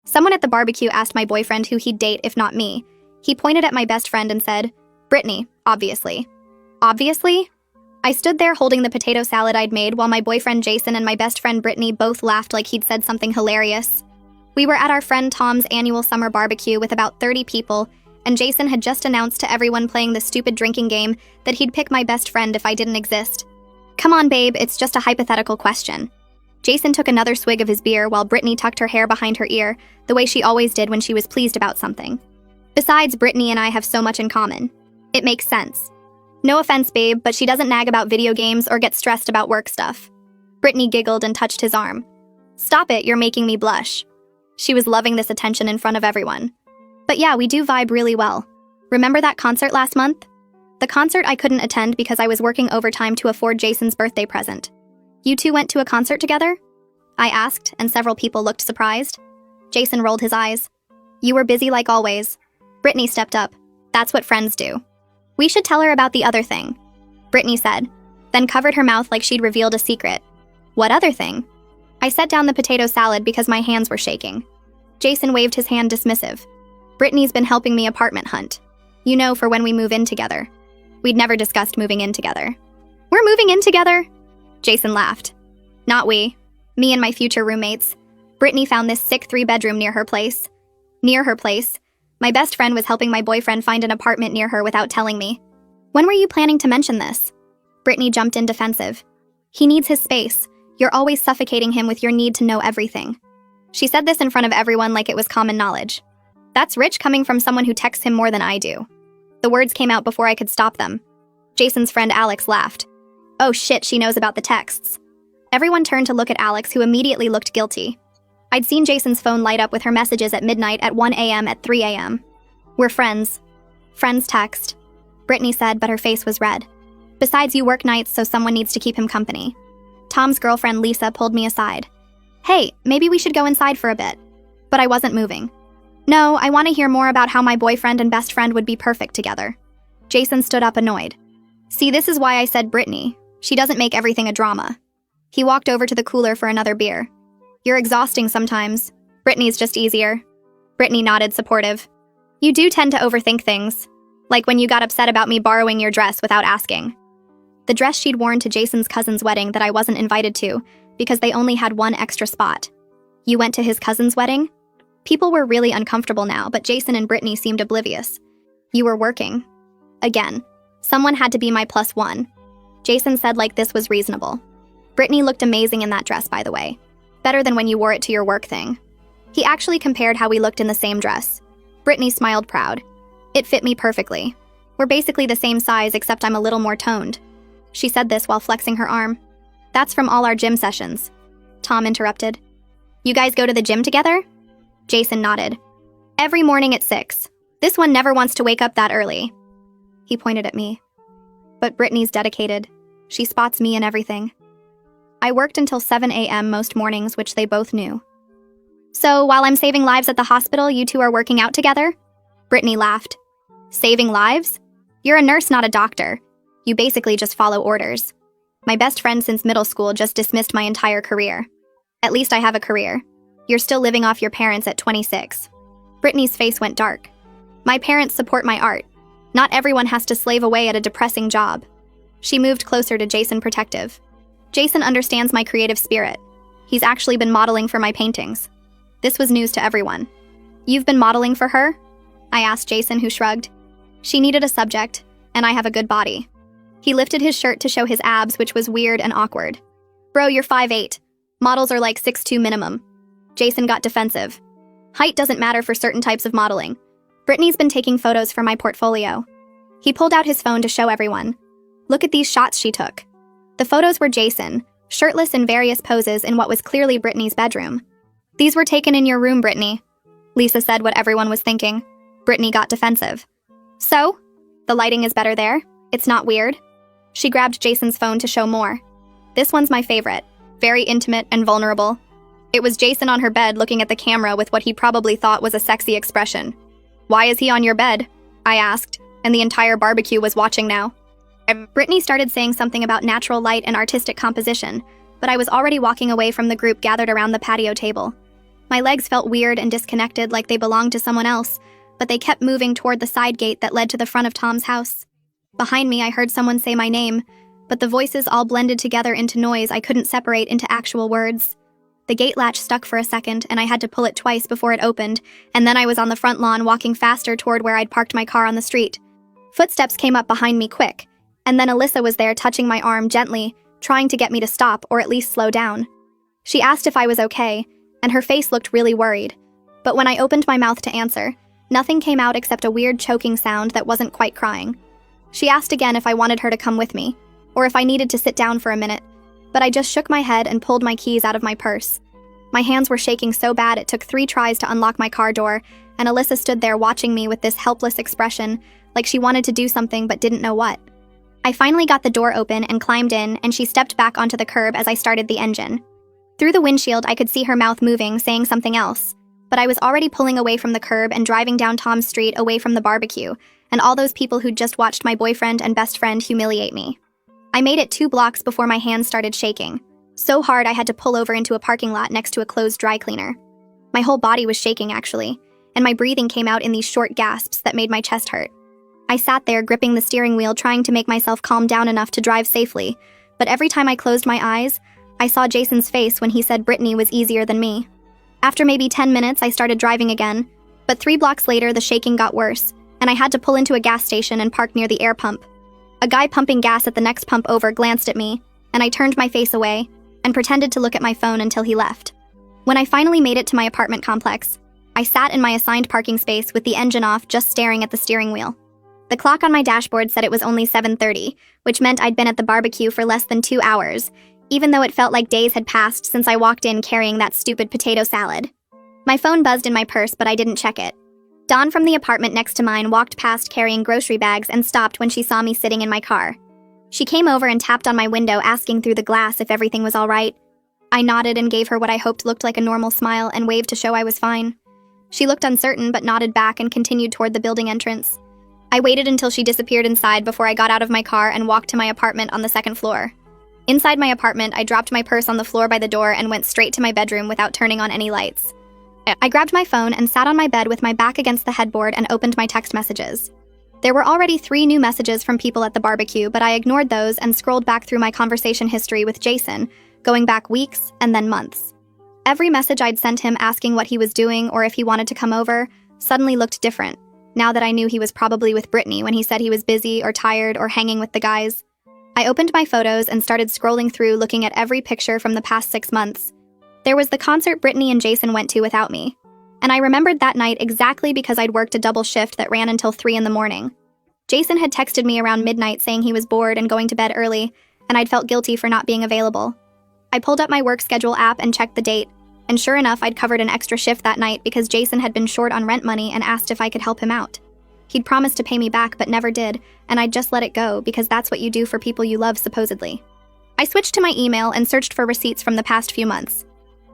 Someone at the barbecue asked my boyfriend who he'd date if not me. He pointed at my best friend and said, "Brittany, obviously." Obviously? I stood there holding the potato salad I'd made while my boyfriend Jason and my best friend Brittany both laughed like he'd said something hilarious. We were at our friend Tom's annual summer barbecue with about 30 people, and Jason had just announced to everyone playing the stupid drinking game that he'd pick my best friend if I didn't exist. Come on, babe, it's just a hypothetical question. Jason took another swig of his beer while Brittany tucked her hair behind her ear, the way she always did when she was pleased about something. Besides, Brittany and I have so much in common. It makes sense. No offense, babe, but she doesn't nag about video games or get stressed about work stuff. Brittany giggled and touched his arm. Stop it, you're making me blush. She was loving this attention in front of everyone. But yeah, we do vibe really well. Remember that concert last month? The concert I couldn't attend because I was working overtime to afford Jason's birthday present. You two went to a concert together? I asked, and several people looked surprised. Jason rolled his eyes. You were busy like always. Brittany stepped up. That's what friends do. We should tell her about the other thing, Brittany said, then covered her mouth like she'd revealed a secret. What other thing? I set down the potato salad because my hands were shaking. Jason waved his hand dismissive. Brittany's been helping me apartment hunt. You know, for when we move in together. We'd never discussed moving in together. We're moving in together? Jason laughed. Not we. Me and my future roommates. Brittany found this sick 3-bedroom near her place. Near her place. My best friend was helping my boyfriend find an apartment near her without telling me. When were you planning to mention this? Brittany jumped in defensive. He needs his space. You're always suffocating him with your need to know everything. She said this in front of everyone like it was common knowledge. That's rich coming from someone who texts him more than I do. The words came out before I could stop them. Jason's friend Alex laughed. Oh shit, she knows about the texts. Everyone turned to look at Alex, who immediately looked guilty. I'd seen Jason's phone light up with her messages at midnight, at 1 a.m., at 3 a.m. We're friends. Friends text. Brittany said, but her face was red. Besides, you work nights, so someone needs to keep him company. Tom's girlfriend Lisa pulled me aside. Hey, maybe we should go inside for a bit. But I wasn't moving. No, I want to hear more about how my boyfriend and best friend would be perfect together. Jason stood up annoyed. See, this is why I said Brittany. She doesn't make everything a drama. He walked over to the cooler for another beer. You're exhausting sometimes. Brittany's just easier. Brittany nodded, supportive. You do tend to overthink things. Like when you got upset about me borrowing your dress without asking. The dress she'd worn to Jason's cousin's wedding that I wasn't invited to because they only had one extra spot. You went to his cousin's wedding? People were really uncomfortable now, but Jason and Brittany seemed oblivious. You were working. Again. Someone had to be my +1. Jason said like this was reasonable. Brittany looked amazing in that dress, by the way. Better than when you wore it to your work thing. He actually compared how we looked in the same dress. Brittany smiled proud. It fit me perfectly. We're basically the same size, except I'm a little more toned. She said this while flexing her arm. That's from all our gym sessions. Tom interrupted. You guys go to the gym together? Jason nodded. Every morning at 6. This one never wants to wake up that early. He pointed at me. But Brittany's dedicated. She spots me in everything. I worked until 7 a.m. most mornings, which they both knew. So, while I'm saving lives at the hospital, you two are working out together? Brittany laughed. Saving lives? You're a nurse, not a doctor. You basically just follow orders. My best friend since middle school just dismissed my entire career. At least I have a career. You're still living off your parents at 26. Brittany's face went dark. My parents support my art. Not everyone has to slave away at a depressing job. She moved closer to Jason, protective. Jason understands my creative spirit. He's actually been modeling for my paintings. This was news to everyone. You've been modeling for her? I asked Jason, who shrugged. She needed a subject, and I have a good body. He lifted his shirt to show his abs, which was weird and awkward. Bro, you're 5'8". Models are like 6'2" minimum. Jason got defensive. Height doesn't matter for certain types of modeling. Brittany's been taking photos for my portfolio. He pulled out his phone to show everyone. Look at these shots she took. The photos were Jason, shirtless in various poses in what was clearly Brittany's bedroom. These were taken in your room, Brittany. Lisa said what everyone was thinking. Brittany got defensive. So? The lighting is better there? It's not weird? She grabbed Jason's phone to show more. This one's my favorite. Very intimate and vulnerable. It was Jason on her bed looking at the camera with what he probably thought was a sexy expression. Why is he on your bed? I asked, and the entire barbecue was watching now. Brittany started saying something about natural light and artistic composition, but I was already walking away from the group gathered around the patio table. My legs felt weird and disconnected, like they belonged to someone else, but they kept moving toward the side gate that led to the front of Tom's house. Behind me, I heard someone say my name, but the voices all blended together into noise I couldn't separate into actual words. The gate latch stuck for a second, and I had to pull it twice before it opened, and then I was on the front lawn walking faster toward where I'd parked my car on the street. Footsteps came up behind me quick, and then Alyssa was there touching my arm gently, trying to get me to stop or at least slow down. She asked if I was okay, and her face looked really worried. But when I opened my mouth to answer, nothing came out except a weird choking sound that wasn't quite crying. She asked again if I wanted her to come with me, or if I needed to sit down for a minute, but I just shook my head and pulled my keys out of my purse. My hands were shaking so bad it took 3 tries to unlock my car door, and Alyssa stood there watching me with this helpless expression, like she wanted to do something but didn't know what. I finally got the door open and climbed in, and she stepped back onto the curb as I started the engine. Through the windshield, I could see her mouth moving, saying something else, but I was already pulling away from the curb and driving down Tom's street away from the barbecue, and all those people who'd just watched my boyfriend and best friend humiliate me. I made it 2 blocks before my hands started shaking. So hard I had to pull over into a parking lot next to a closed dry cleaner. My whole body was shaking, actually, and my breathing came out in these short gasps that made my chest hurt. I sat there gripping the steering wheel trying to make myself calm down enough to drive safely, but every time I closed my eyes, I saw Jason's face when he said Brittany was easier than me. After maybe 10 minutes, I started driving again, but 3 blocks later the shaking got worse, and I had to pull into a gas station and park near the air pump. A guy pumping gas at the next pump over glanced at me, and I turned my face away and pretended to look at my phone until he left. When I finally made it to my apartment complex, I sat in my assigned parking space with the engine off, just staring at the steering wheel. The clock on my dashboard said it was only 7:30, which meant I'd been at the barbecue for less than 2 hours, even though it felt like days had passed since I walked in carrying that stupid potato salad. My phone buzzed in my purse, but I didn't check it. Dawn from the apartment next to mine walked past carrying grocery bags and stopped when she saw me sitting in my car. She came over and tapped on my window, asking through the glass if everything was all right. I nodded and gave her what I hoped looked like a normal smile and waved to show I was fine. She looked uncertain but nodded back and continued toward the building entrance. I waited until she disappeared inside before I got out of my car and walked to my apartment on the 2nd floor. Inside my apartment, I dropped my purse on the floor by the door and went straight to my bedroom without turning on any lights. I grabbed my phone and sat on my bed with my back against the headboard and opened my text messages. There were already 3 new messages from people at the barbecue, but I ignored those and scrolled back through my conversation history with Jason, going back weeks and then months. Every message I'd sent him asking what he was doing or if he wanted to come over suddenly looked different, now that I knew he was probably with Brittany when he said he was busy or tired or hanging with the guys. I opened my photos and started scrolling through, looking at every picture from the past 6 months. There was the concert Brittany and Jason went to without me, and I remembered that night exactly because I'd worked a double shift that ran until 3 in the morning. Jason had texted me around midnight saying he was bored and going to bed early, and I'd felt guilty for not being available. I pulled up my work schedule app and checked the date, and sure enough, I'd covered an extra shift that night because Jason had been short on rent money and asked if I could help him out. He'd promised to pay me back but never did, and I'd just let it go because that's what you do for people you love, supposedly. I switched to my email and searched for receipts from the past few months.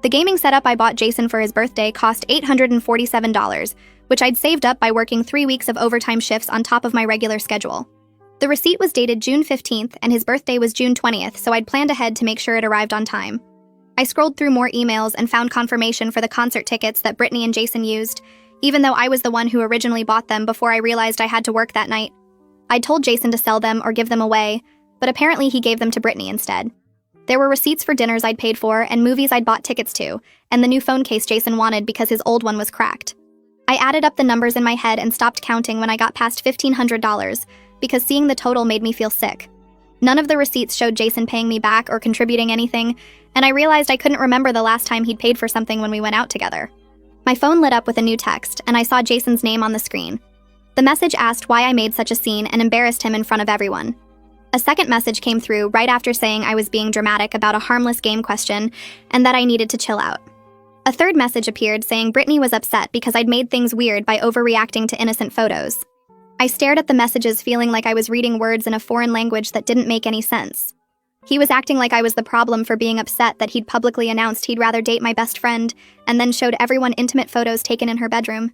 The gaming setup I bought Jason for his birthday cost $847, which I'd saved up by working 3 weeks of overtime shifts on top of my regular schedule. The receipt was dated June 15th, and his birthday was June 20th, so I'd planned ahead to make sure it arrived on time. I scrolled through more emails and found confirmation for the concert tickets that Brittany and Jason used, even though I was the one who originally bought them before I realized I had to work that night. I'd told Jason to sell them or give them away, but apparently he gave them to Brittany instead. There were receipts for dinners I'd paid for and movies I'd bought tickets to, and the new phone case Jason wanted because his old one was cracked. I added up the numbers in my head and stopped counting when I got past $1,500, because seeing the total made me feel sick. None of the receipts showed Jason paying me back or contributing anything, and I realized I couldn't remember the last time he'd paid for something when we went out together. My phone lit up with a new text, and I saw Jason's name on the screen. The message asked why I made such a scene and embarrassed him in front of everyone. A second message came through right after saying I was being dramatic about a harmless game question and that I needed to chill out. A third message appeared saying Brittany was upset because I'd made things weird by overreacting to innocent photos. I stared at the messages feeling like I was reading words in a foreign language that didn't make any sense. He was acting like I was the problem for being upset that he'd publicly announced he'd rather date my best friend and then showed everyone intimate photos taken in her bedroom.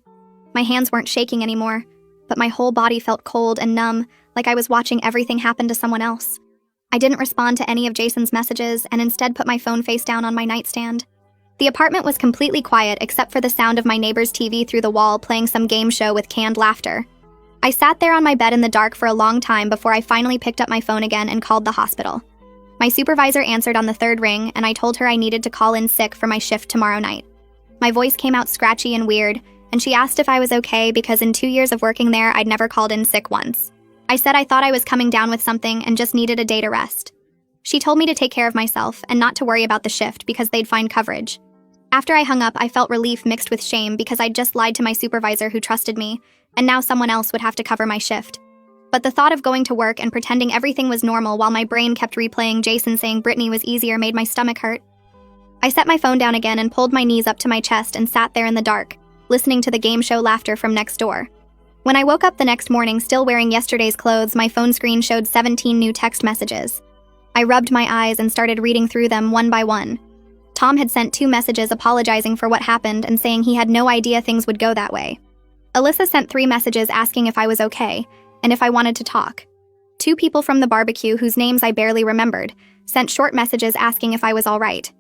My hands weren't shaking anymore, but my whole body felt cold and numb, like I was watching everything happen to someone else. I didn't respond to any of Jason's messages and instead put my phone face down on my nightstand. The apartment was completely quiet except for the sound of my neighbor's TV through the wall playing some game show with canned laughter. I sat there on my bed in the dark for a long time before I finally picked up my phone again and called the hospital. My supervisor answered on the third ring, and I told her I needed to call in sick for my shift tomorrow night. My voice came out scratchy and weird, and she asked if I was okay because in 2 years of working there, I'd never called in sick once. I said I thought I was coming down with something and just needed a day to rest. She told me to take care of myself and not to worry about the shift because they'd find coverage. After I hung up, I felt relief mixed with shame because I'd just lied to my supervisor who trusted me, and now someone else would have to cover my shift. But the thought of going to work and pretending everything was normal while my brain kept replaying Jason saying Brittany was easier made my stomach hurt. I set my phone down again and pulled my knees up to my chest and sat there in the dark, listening to the game show laughter from next door. When I woke up the next morning still wearing yesterday's clothes, my phone screen showed 17 new text messages. I rubbed my eyes and started reading through them one by one. Tom had sent 2 messages apologizing for what happened and saying he had no idea things would go that way. Alyssa sent 3 messages asking if I was okay and if I wanted to talk. 2 people from the barbecue, whose names I barely remembered, sent short messages asking if I was all right.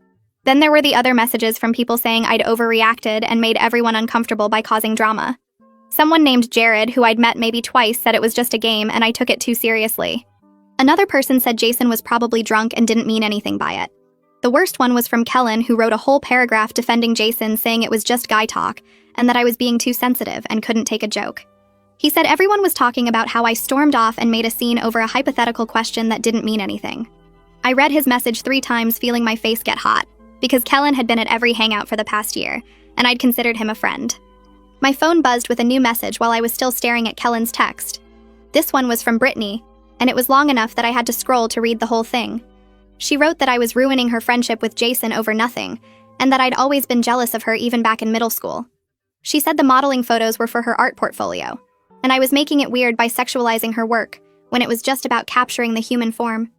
Then there were the other messages from people saying I'd overreacted and made everyone uncomfortable by causing drama. Someone named Jared, who I'd met maybe twice, said it was just a game and I took it too seriously. Another person said Jason was probably drunk and didn't mean anything by it. The worst one was from Kellen, who wrote a whole paragraph defending Jason, saying it was just guy talk and that I was being too sensitive and couldn't take a joke. He said everyone was talking about how I stormed off and made a scene over a hypothetical question that didn't mean anything. I read his message 3 times, feeling my face get hot, because Kellen had been at every hangout for the past year, and I'd considered him a friend. My phone buzzed with a new message while I was still staring at Kellen's text. This one was from Brittany, and it was long enough that I had to scroll to read the whole thing. She wrote that I was ruining her friendship with Jason over nothing, and that I'd always been jealous of her even back in middle school. She said the modeling photos were for her art portfolio, and I was making it weird by sexualizing her work, when it was just about capturing the human form.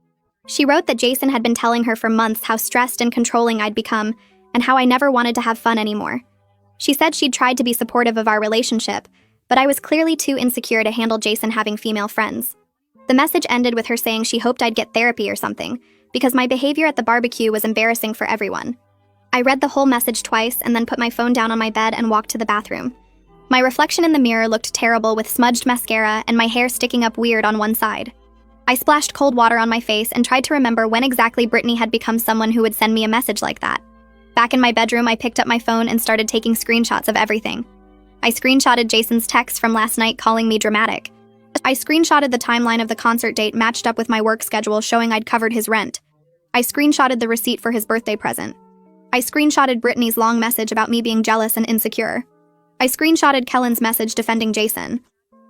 She wrote that Jason had been telling her for months how stressed and controlling I'd become, and how I never wanted to have fun anymore. She said she'd tried to be supportive of our relationship, but I was clearly too insecure to handle Jason having female friends. The message ended with her saying she hoped I'd get therapy or something, because my behavior at the barbecue was embarrassing for everyone. I read the whole message twice and then put my phone down on my bed and walked to the bathroom. My reflection in the mirror looked terrible with smudged mascara and my hair sticking up weird on one side. I splashed cold water on my face and tried to remember when exactly Brittany had become someone who would send me a message like that. Back in my bedroom, I picked up my phone and started taking screenshots of everything. I screenshotted Jason's text from last night calling me dramatic. I screenshotted the timeline of the concert date matched up with my work schedule showing I'd covered his rent. I screenshotted the receipt for his birthday present. I screenshotted Brittany's long message about me being jealous and insecure. I screenshotted Kellen's message defending Jason.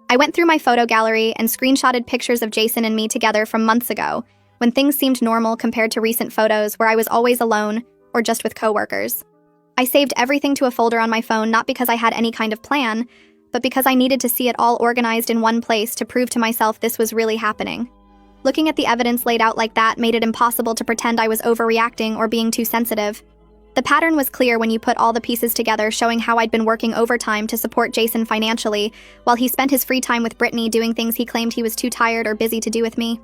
I went through my photo gallery and screenshotted pictures of Jason and me together from months ago, when things seemed normal compared to recent photos where I was always alone or just with coworkers. I saved everything to a folder on my phone not because I had any kind of plan, but because I needed to see it all organized in one place to prove to myself this was really happening. Looking at the evidence laid out like that made it impossible to pretend I was overreacting or being too sensitive. The pattern was clear when you put all the pieces together, showing how I'd been working overtime to support Jason financially, while he spent his free time with Brittany doing things he claimed he was too tired or busy to do with me.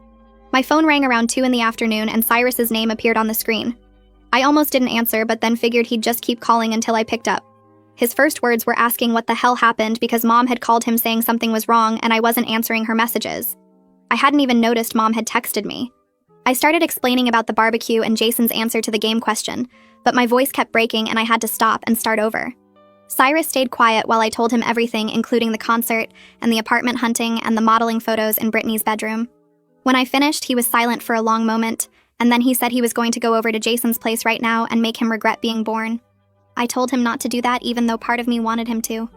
My phone rang around 2 in the afternoon and Cyrus's name appeared on the screen. I almost didn't answer, but then figured he'd just keep calling until I picked up. His first words were asking what the hell happened because Mom had called him saying something was wrong and I wasn't answering her messages. I hadn't even noticed Mom had texted me. I started explaining about the barbecue and Jason's answer to the game question, but my voice kept breaking and I had to stop and start over. Cyrus stayed quiet while I told him everything, including the concert and the apartment hunting and the modeling photos in Brittany's bedroom. When I finished, he was silent for a long moment, and then he said he was going to go over to Jason's place right now and make him regret being born. I told him not to do that even though part of me wanted him to.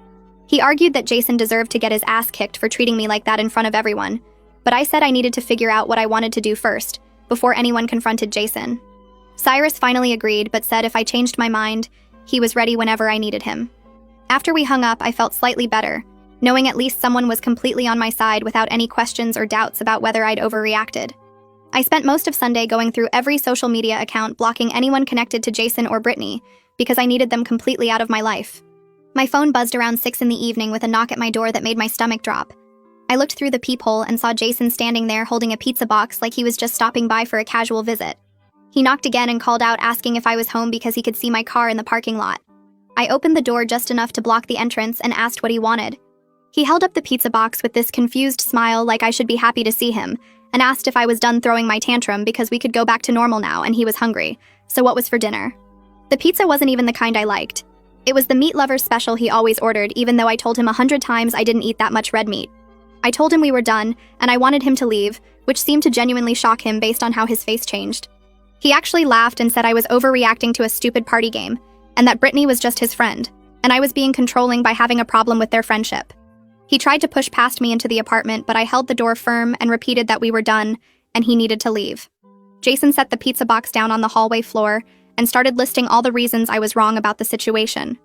He argued that Jason deserved to get his ass kicked for treating me like that in front of everyone, but I said I needed to figure out what I wanted to do first, before anyone confronted Jason. Cyrus finally agreed, but said if I changed my mind, he was ready whenever I needed him. After we hung up, I felt slightly better, knowing at least someone was completely on my side without any questions or doubts about whether I'd overreacted. I spent most of Sunday going through every social media account, blocking anyone connected to Jason or Brittany, because I needed them completely out of my life. My phone buzzed around 6 in the evening with a knock at my door that made my stomach drop. I looked through the peephole and saw Jason standing there holding a pizza box like he was just stopping by for a casual visit. He knocked again and called out asking if I was home because he could see my car in the parking lot. I opened the door just enough to block the entrance and asked what he wanted. He held up the pizza box with this confused smile like I should be happy to see him, and asked if I was done throwing my tantrum because we could go back to normal now and he was hungry, so what was for dinner? The pizza wasn't even the kind I liked. It was the meat lover's special he always ordered, even though I told him 100 times I didn't eat that much red meat. I told him we were done, and I wanted him to leave, which seemed to genuinely shock him based on how his face changed. He actually laughed and said I was overreacting to a stupid party game, and that Brittany was just his friend, and I was being controlling by having a problem with their friendship. He tried to push past me into the apartment, but I held the door firm and repeated that we were done, and he needed to leave. Jason set the pizza box down on the hallway floor and started listing all the reasons I was wrong about the situation.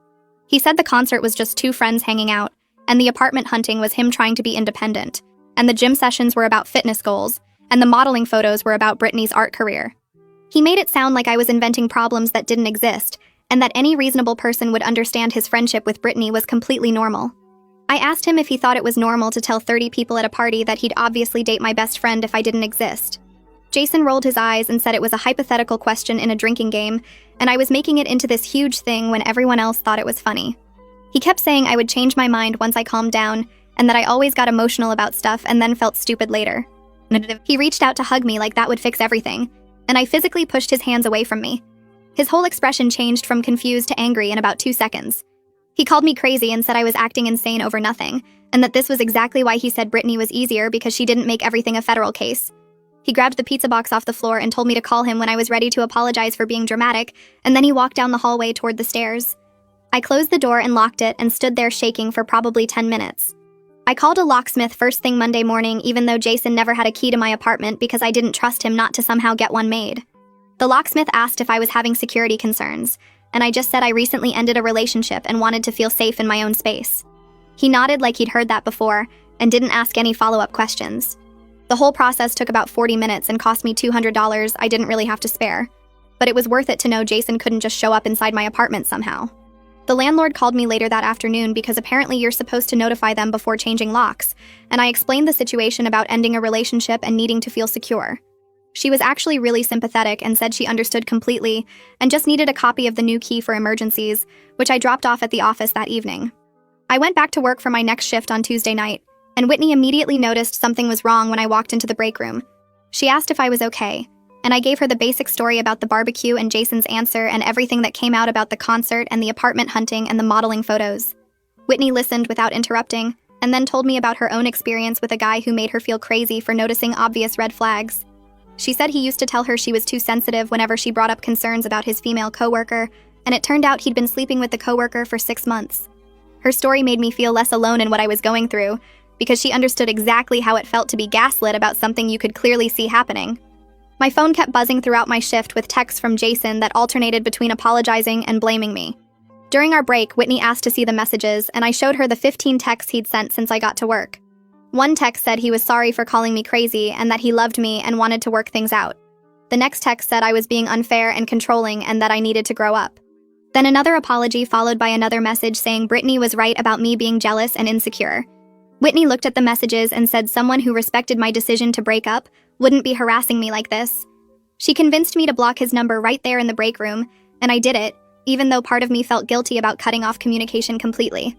He said the concert was just two friends hanging out, and the apartment hunting was him trying to be independent, and the gym sessions were about fitness goals, and the modeling photos were about Brittany's art career. He made it sound like I was inventing problems that didn't exist, and that any reasonable person would understand his friendship with Brittany was completely normal. I asked him if he thought it was normal to tell 30 people at a party that he'd obviously date my best friend if I didn't exist. Jason rolled his eyes and said it was a hypothetical question in a drinking game, and I was making it into this huge thing when everyone else thought it was funny. He kept saying I would change my mind once I calmed down, and that I always got emotional about stuff and then felt stupid later. He reached out to hug me like that would fix everything, and I physically pushed his hands away from me. His whole expression changed from confused to angry in about 2 seconds. He called me crazy and said I was acting insane over nothing, and that this was exactly why he said Brittany was easier because she didn't make everything a federal case. He grabbed the pizza box off the floor and told me to call him when I was ready to apologize for being dramatic, and then he walked down the hallway toward the stairs. I closed the door and locked it and stood there shaking for probably 10 minutes. I called a locksmith first thing Monday morning, even though Jason never had a key to my apartment because I didn't trust him not to somehow get one made. The locksmith asked if I was having security concerns, and I just said I recently ended a relationship and wanted to feel safe in my own space. He nodded like he'd heard that before and didn't ask any follow-up questions. The whole process took about 40 minutes and cost me $200 I didn't really have to spare, but it was worth it to know Jason couldn't just show up inside my apartment somehow. The landlord called me later that afternoon because apparently you're supposed to notify them before changing locks, and I explained the situation about ending a relationship and needing to feel secure. She was actually really sympathetic and said she understood completely and just needed a copy of the new key for emergencies, which I dropped off at the office that evening. I went back to work for my next shift on Tuesday night, and Whitney immediately noticed something was wrong when I walked into the break room. She asked if I was okay, and I gave her the basic story about the barbecue and Jason's answer and everything that came out about the concert and the apartment hunting and the modeling photos. Whitney listened without interrupting, and then told me about her own experience with a guy who made her feel crazy for noticing obvious red flags. She said he used to tell her she was too sensitive whenever she brought up concerns about his female coworker, and it turned out he'd been sleeping with the coworker for 6 months. Her story made me feel less alone in what I was going through, because she understood exactly how it felt to be gaslit about something you could clearly see happening. My phone kept buzzing throughout my shift with texts from Jason that alternated between apologizing and blaming me. During our break, Whitney asked to see the messages, and I showed her the 15 texts he'd sent since I got to work. One text said he was sorry for calling me crazy and that he loved me and wanted to work things out. The next text said I was being unfair and controlling and that I needed to grow up. Then another apology followed by another message saying Brittany was right about me being jealous and insecure. Whitney looked at the messages and said someone who respected my decision to break up wouldn't be harassing me like this. She convinced me to block his number right there in the break room, and I did it, even though part of me felt guilty about cutting off communication completely.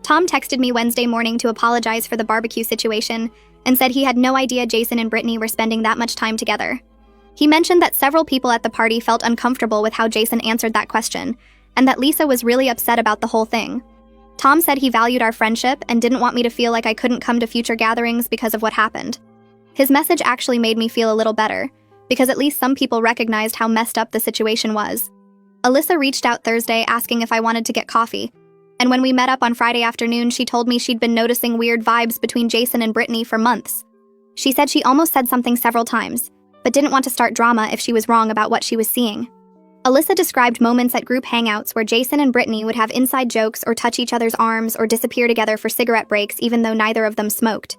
Tom texted me Wednesday morning to apologize for the barbecue situation and said he had no idea Jason and Brittany were spending that much time together. He mentioned that several people at the party felt uncomfortable with how Jason answered that question, and that Lisa was really upset about the whole thing. Tom said he valued our friendship and didn't want me to feel like I couldn't come to future gatherings because of what happened. His message actually made me feel a little better, because at least some people recognized how messed up the situation was. Alyssa reached out Thursday asking if I wanted to get coffee, and when we met up on Friday afternoon, she told me she'd been noticing weird vibes between Jason and Brittany for months. She said she almost said something several times, but didn't want to start drama if she was wrong about what she was seeing. Alyssa described moments at group hangouts where Jason and Brittany would have inside jokes or touch each other's arms or disappear together for cigarette breaks even though neither of them smoked.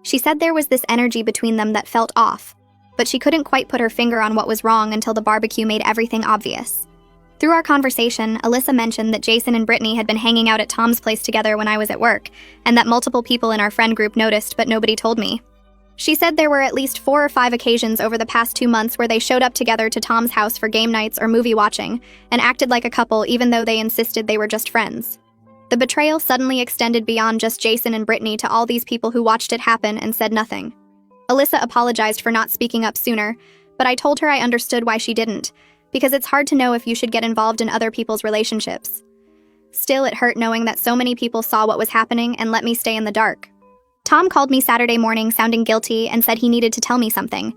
She said there was this energy between them that felt off, but she couldn't quite put her finger on what was wrong until the barbecue made everything obvious. Through our conversation, Alyssa mentioned that Jason and Brittany had been hanging out at Tom's place together when I was at work, and that multiple people in our friend group noticed but nobody told me. She said there were at least 4 or 5 occasions over the past 2 months where they showed up together to Tom's house for game nights or movie watching and acted like a couple even though they insisted they were just friends. The betrayal suddenly extended beyond just Jason and Brittany to all these people who watched it happen and said nothing. Alyssa apologized for not speaking up sooner, but I told her I understood why she didn't, because it's hard to know if you should get involved in other people's relationships. Still, it hurt knowing that so many people saw what was happening and let me stay in the dark. Tom called me Saturday morning sounding guilty and said he needed to tell me something.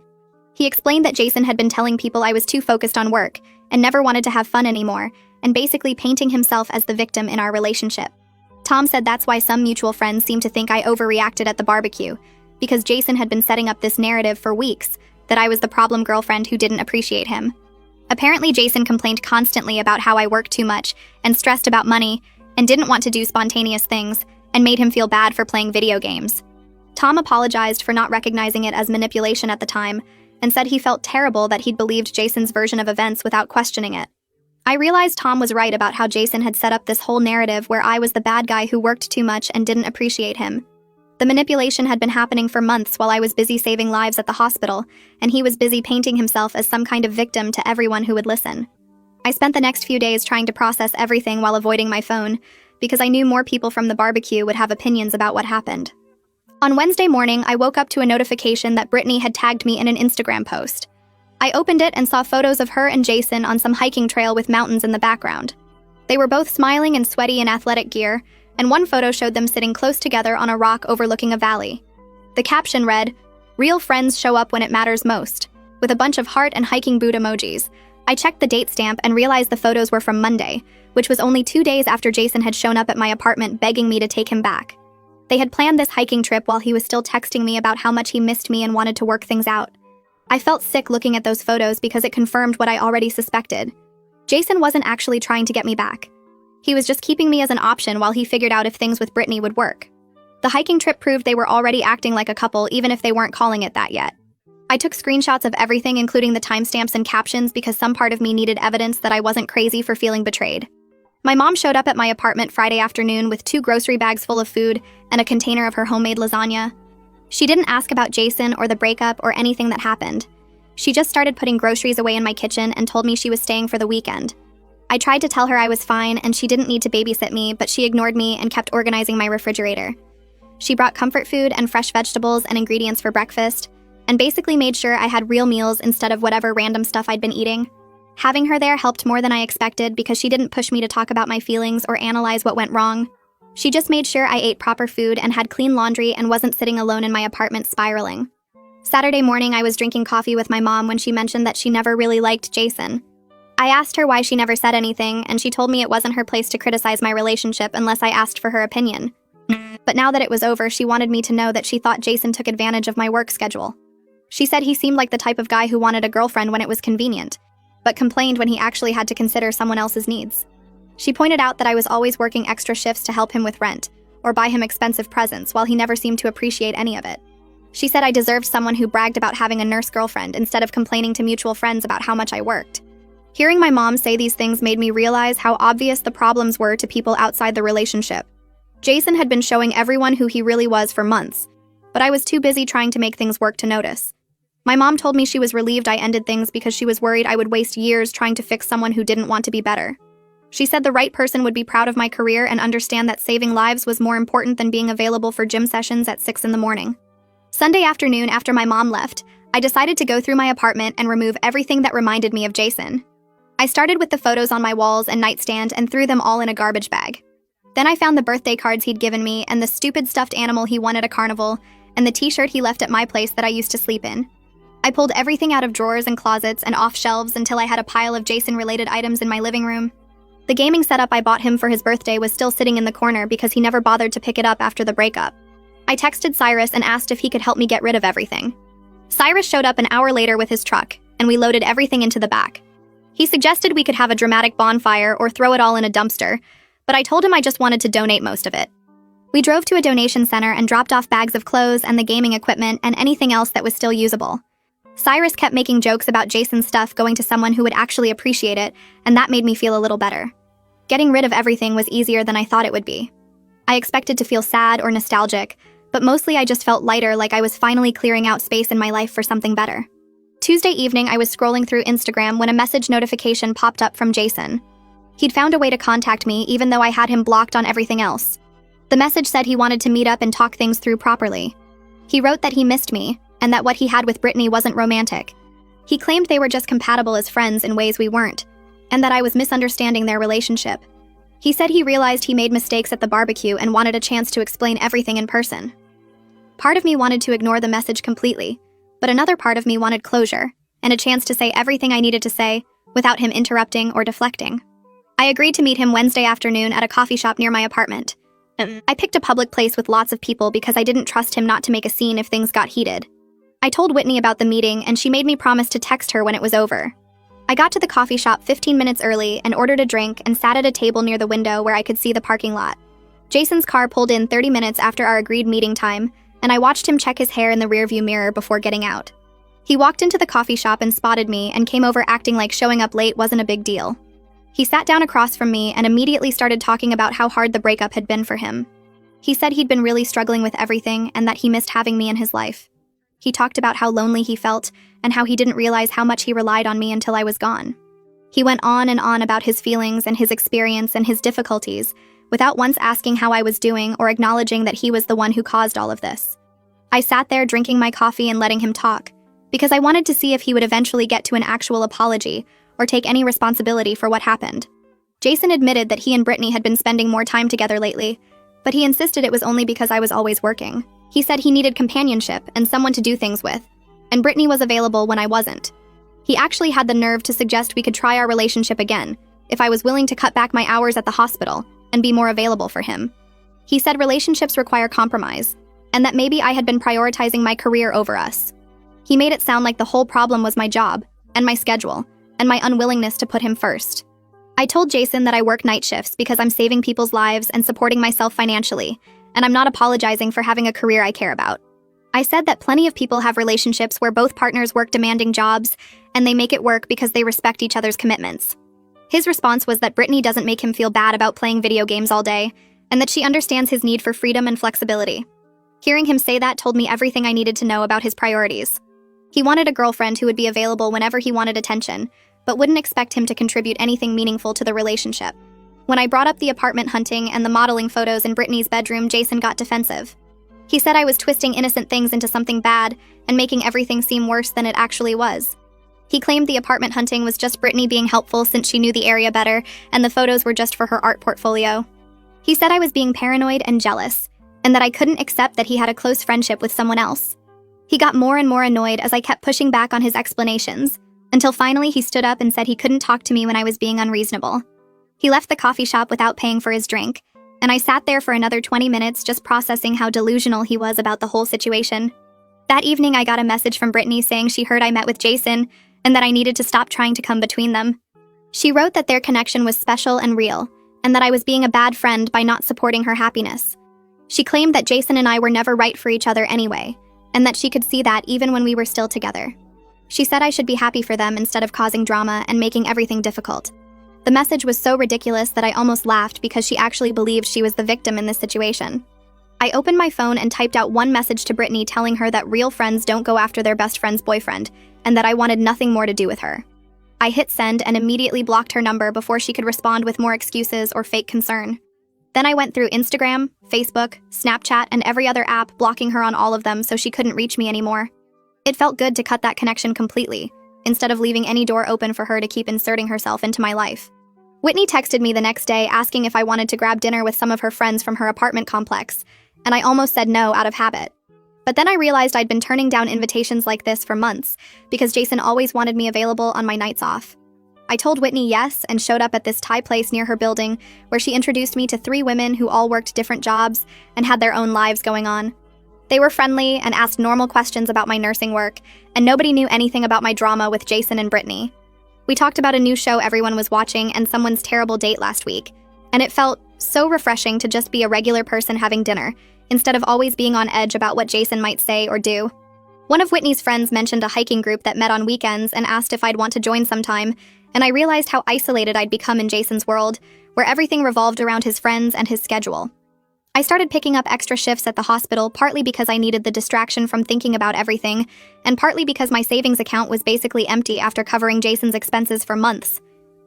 He explained that Jason had been telling people I was too focused on work and never wanted to have fun anymore, and basically painting himself as the victim in our relationship. Tom said that's why some mutual friends seemed to think I overreacted at the barbecue, because Jason had been setting up this narrative for weeks that I was the problem girlfriend who didn't appreciate him. Apparently, Jason complained constantly about how I worked too much and stressed about money and didn't want to do spontaneous things and made him feel bad for playing video games. Tom apologized for not recognizing it as manipulation at the time and said he felt terrible that he'd believed Jason's version of events without questioning it. I realized Tom was right about how Jason had set up this whole narrative where I was the bad guy who worked too much and didn't appreciate him. The manipulation had been happening for months while I was busy saving lives at the hospital, and he was busy painting himself as some kind of victim to everyone who would listen. I spent the next few days trying to process everything while avoiding my phone, because I knew more people from the barbecue would have opinions about what happened. On Wednesday morning, I woke up to a notification that Brittany had tagged me in an Instagram post. I opened it and saw photos of her and Jason on some hiking trail with mountains in the background. They were both smiling and sweaty in athletic gear, and one photo showed them sitting close together on a rock overlooking a valley. The caption read, "Real friends show up when it matters most," with a bunch of heart and hiking boot emojis. I checked the date stamp and realized the photos were from Monday, which was only 2 days after Jason had shown up at my apartment begging me to take him back. They had planned this hiking trip while he was still texting me about how much he missed me and wanted to work things out. I felt sick looking at those photos because it confirmed what I already suspected. Jason wasn't actually trying to get me back. He was just keeping me as an option while he figured out if things with Brittany would work. The hiking trip proved they were already acting like a couple even if they weren't calling it that yet. I took screenshots of everything including the timestamps and captions because some part of me needed evidence that I wasn't crazy for feeling betrayed. My mom showed up at my apartment Friday afternoon with 2 grocery bags full of food and a container of her homemade lasagna. She didn't ask about Jason or the breakup or anything that happened. She just started putting groceries away in my kitchen and told me she was staying for the weekend. I tried to tell her I was fine and she didn't need to babysit me, but she ignored me and kept organizing my refrigerator. She brought comfort food and fresh vegetables and ingredients for breakfast, and basically made sure I had real meals instead of whatever random stuff I'd been eating. Having her there helped more than I expected because she didn't push me to talk about my feelings or analyze what went wrong. She just made sure I ate proper food and had clean laundry and wasn't sitting alone in my apartment spiraling. Saturday morning, I was drinking coffee with my mom when she mentioned that she never really liked Jason. I asked her why she never said anything, and she told me it wasn't her place to criticize my relationship unless I asked for her opinion. But now that it was over, she wanted me to know that she thought Jason took advantage of my work schedule. She said he seemed like the type of guy who wanted a girlfriend when it was convenient, but complained when he actually had to consider someone else's needs. She pointed out that I was always working extra shifts to help him with rent, or buy him expensive presents while he never seemed to appreciate any of it. She said I deserved someone who bragged about having a nurse girlfriend instead of complaining to mutual friends about how much I worked. Hearing my mom say these things made me realize how obvious the problems were to people outside the relationship. Jason had been showing everyone who he really was for months, but I was too busy trying to make things work to notice. My mom told me she was relieved I ended things because she was worried I would waste years trying to fix someone who didn't want to be better. She said the right person would be proud of my career and understand that saving lives was more important than being available for gym sessions at 6 in the morning. Sunday afternoon, after my mom left, I decided to go through my apartment and remove everything that reminded me of Jason. I started with the photos on my walls and nightstand and threw them all in a garbage bag. Then I found the birthday cards he'd given me and the stupid stuffed animal he won at a carnival and the t-shirt he left at my place that I used to sleep in. I pulled everything out of drawers and closets and off shelves until I had a pile of Jason-related items in my living room. The gaming setup I bought him for his birthday was still sitting in the corner because he never bothered to pick it up after the breakup. I texted Cyrus and asked if he could help me get rid of everything. Cyrus showed up an hour later with his truck, and we loaded everything into the back. He suggested we could have a dramatic bonfire or throw it all in a dumpster, but I told him I just wanted to donate most of it. We drove to a donation center and dropped off bags of clothes and the gaming equipment and anything else that was still usable. Cyrus kept making jokes about Jason's stuff going to someone who would actually appreciate it, and that made me feel a little better. Getting rid of everything was easier than I thought it would be. I expected to feel sad or nostalgic, but mostly I just felt lighter, like I was finally clearing out space in my life for something better. Tuesday evening, I was scrolling through Instagram when a message notification popped up from Jason. He'd found a way to contact me, even though I had him blocked on everything else. The message said he wanted to meet up and talk things through properly. He wrote that he missed me, and that what he had with Brittany wasn't romantic. He claimed they were just compatible as friends in ways we weren't, and that I was misunderstanding their relationship. He said he realized he made mistakes at the barbecue and wanted a chance to explain everything in person. Part of me wanted to ignore the message completely, but another part of me wanted closure, and a chance to say everything I needed to say without him interrupting or deflecting. I agreed to meet him Wednesday afternoon at a coffee shop near my apartment. I picked a public place with lots of people because I didn't trust him not to make a scene if things got heated. I told Whitney about the meeting, and she made me promise to text her when it was over. I got to the coffee shop 15 minutes early and ordered a drink and sat at a table near the window where I could see the parking lot. Jason's car pulled in 30 minutes after our agreed meeting time, and I watched him check his hair in the rearview mirror before getting out. He walked into the coffee shop and spotted me and came over acting like showing up late wasn't a big deal. He sat down across from me and immediately started talking about how hard the breakup had been for him. He said he'd been really struggling with everything and that he missed having me in his life. He talked about how lonely he felt and how he didn't realize how much he relied on me until I was gone. He went on and on about his feelings and his experience and his difficulties, without once asking how I was doing or acknowledging that he was the one who caused all of this. I sat there drinking my coffee and letting him talk, because I wanted to see if he would eventually get to an actual apology or take any responsibility for what happened. Jason admitted that he and Brittany had been spending more time together lately, but he insisted it was only because I was always working. He said he needed companionship and someone to do things with, and Brittany was available when I wasn't. He actually had the nerve to suggest we could try our relationship again, if I was willing to cut back my hours at the hospital and be more available for him. He said relationships require compromise, and that maybe I had been prioritizing my career over us. He made it sound like the whole problem was my job, and my schedule, and my unwillingness to put him first. I told Jason that I work night shifts because I'm saving people's lives and supporting myself financially, and I'm not apologizing for having a career I care about. I said that plenty of people have relationships where both partners work demanding jobs, and they make it work because they respect each other's commitments. His response was that Brittany doesn't make him feel bad about playing video games all day, and that she understands his need for freedom and flexibility. Hearing him say that told me everything I needed to know about his priorities. He wanted a girlfriend who would be available whenever he wanted attention, but wouldn't expect him to contribute anything meaningful to the relationship. When I brought up the apartment hunting and the modeling photos in Brittany's bedroom, Jason got defensive. He said I was twisting innocent things into something bad and making everything seem worse than it actually was. He claimed the apartment hunting was just Brittany being helpful since she knew the area better, and the photos were just for her art portfolio. He said I was being paranoid and jealous, and that I couldn't accept that he had a close friendship with someone else. He got more and more annoyed as I kept pushing back on his explanations, until finally he stood up and said he couldn't talk to me when I was being unreasonable. He left the coffee shop without paying for his drink, and I sat there for another 20 minutes just processing how delusional he was about the whole situation. That evening I got a message from Brittany saying she heard I met with Jason, and that I needed to stop trying to come between them. She wrote that their connection was special and real, and that I was being a bad friend by not supporting her happiness. She claimed that Jason and I were never right for each other anyway, and that she could see that even when we were still together. She said I should be happy for them instead of causing drama and making everything difficult. The message was so ridiculous that I almost laughed because she actually believed she was the victim in this situation. I opened my phone and typed out one message to Brittany telling her that real friends don't go after their best friend's boyfriend, and that I wanted nothing more to do with her. I hit send and immediately blocked her number before she could respond with more excuses or fake concern. Then I went through Instagram, Facebook, Snapchat, and every other app, blocking her on all of them so she couldn't reach me anymore. It felt good to cut that connection completely, instead of leaving any door open for her to keep inserting herself into my life. Whitney texted me the next day asking if I wanted to grab dinner with some of her friends from her apartment complex, and I almost said no out of habit. But then I realized I'd been turning down invitations like this for months, because Jason always wanted me available on my nights off. I told Whitney yes and showed up at this Thai place near her building, where she introduced me to 3 women who all worked different jobs and had their own lives going on. They were friendly and asked normal questions about my nursing work, and nobody knew anything about my drama with Jason and Brittany. We talked about a new show everyone was watching and someone's terrible date last week, and it felt so refreshing to just be a regular person having dinner, instead of always being on edge about what Jason might say or do. One of Whitney's friends mentioned a hiking group that met on weekends and asked if I'd want to join sometime, and I realized how isolated I'd become in Jason's world, where everything revolved around his friends and his schedule. I started picking up extra shifts at the hospital, partly because I needed the distraction from thinking about everything, and partly because my savings account was basically empty after covering Jason's expenses for months.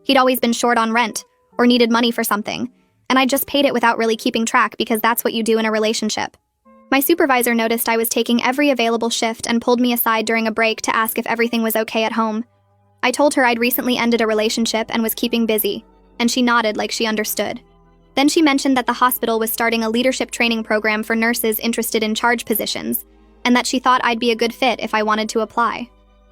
He'd always been short on rent, or needed money for something, and I just paid it without really keeping track because that's what you do in a relationship. My supervisor noticed I was taking every available shift and pulled me aside during a break to ask if everything was okay at home. I told her I'd recently ended a relationship and was keeping busy, and she nodded like she understood. Then she mentioned that the hospital was starting a leadership training program for nurses interested in charge positions, and that she thought I'd be a good fit if I wanted to apply.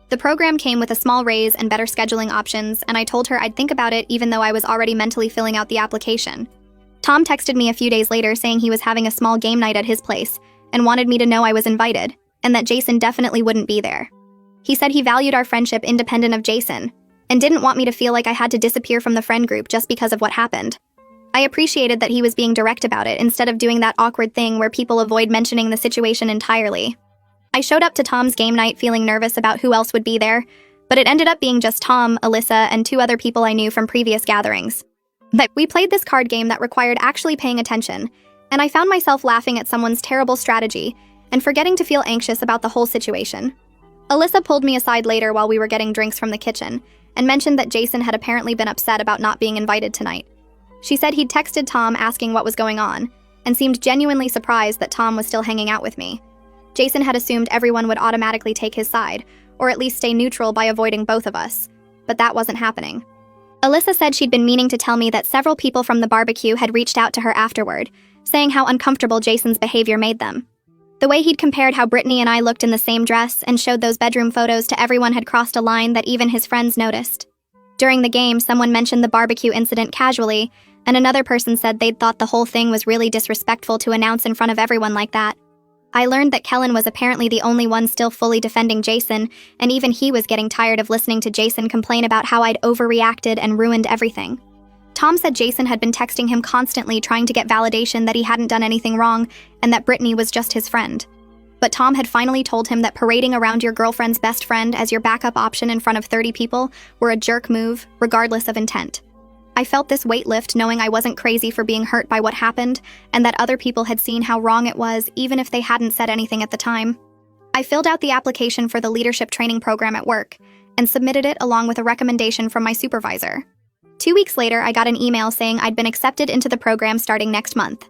The program came with a small raise and better scheduling options, and I told her I'd think about it even though I was already mentally filling out the application. Tom texted me a few days later saying he was having a small game night at his place and wanted me to know I was invited, and that Jason definitely wouldn't be there. He said he valued our friendship independent of Jason, and didn't want me to feel like I had to disappear from the friend group just because of what happened. I appreciated that he was being direct about it instead of doing that awkward thing where people avoid mentioning the situation entirely. I showed up to Tom's game night feeling nervous about who else would be there, but it ended up being just Tom, Alyssa, and 2 other people I knew from previous gatherings. But we played this card game that required actually paying attention, and I found myself laughing at someone's terrible strategy and forgetting to feel anxious about the whole situation. Alyssa pulled me aside later while we were getting drinks from the kitchen and mentioned that Jason had apparently been upset about not being invited tonight. She said he'd texted Tom asking what was going on, and seemed genuinely surprised that Tom was still hanging out with me. Jason had assumed everyone would automatically take his side, or at least stay neutral by avoiding both of us, but that wasn't happening. Alyssa said she'd been meaning to tell me that several people from the barbecue had reached out to her afterward, saying how uncomfortable Jason's behavior made them. The way he'd compared how Brittany and I looked in the same dress and showed those bedroom photos to everyone had crossed a line that even his friends noticed. During the game, someone mentioned the barbecue incident casually, and another person said they'd thought the whole thing was really disrespectful to announce in front of everyone like that. I learned that Kellen was apparently the only one still fully defending Jason, and even he was getting tired of listening to Jason complain about how I'd overreacted and ruined everything. Tom said Jason had been texting him constantly trying to get validation that he hadn't done anything wrong and that Brittany was just his friend. But Tom had finally told him that parading around your girlfriend's best friend as your backup option in front of 30 people were a jerk move, regardless of intent. I felt this weight lift knowing I wasn't crazy for being hurt by what happened and that other people had seen how wrong it was even if they hadn't said anything at the time. I filled out the application for the leadership training program at work and submitted it along with a recommendation from my supervisor. 2 weeks later, I got an email saying I'd been accepted into the program starting next month.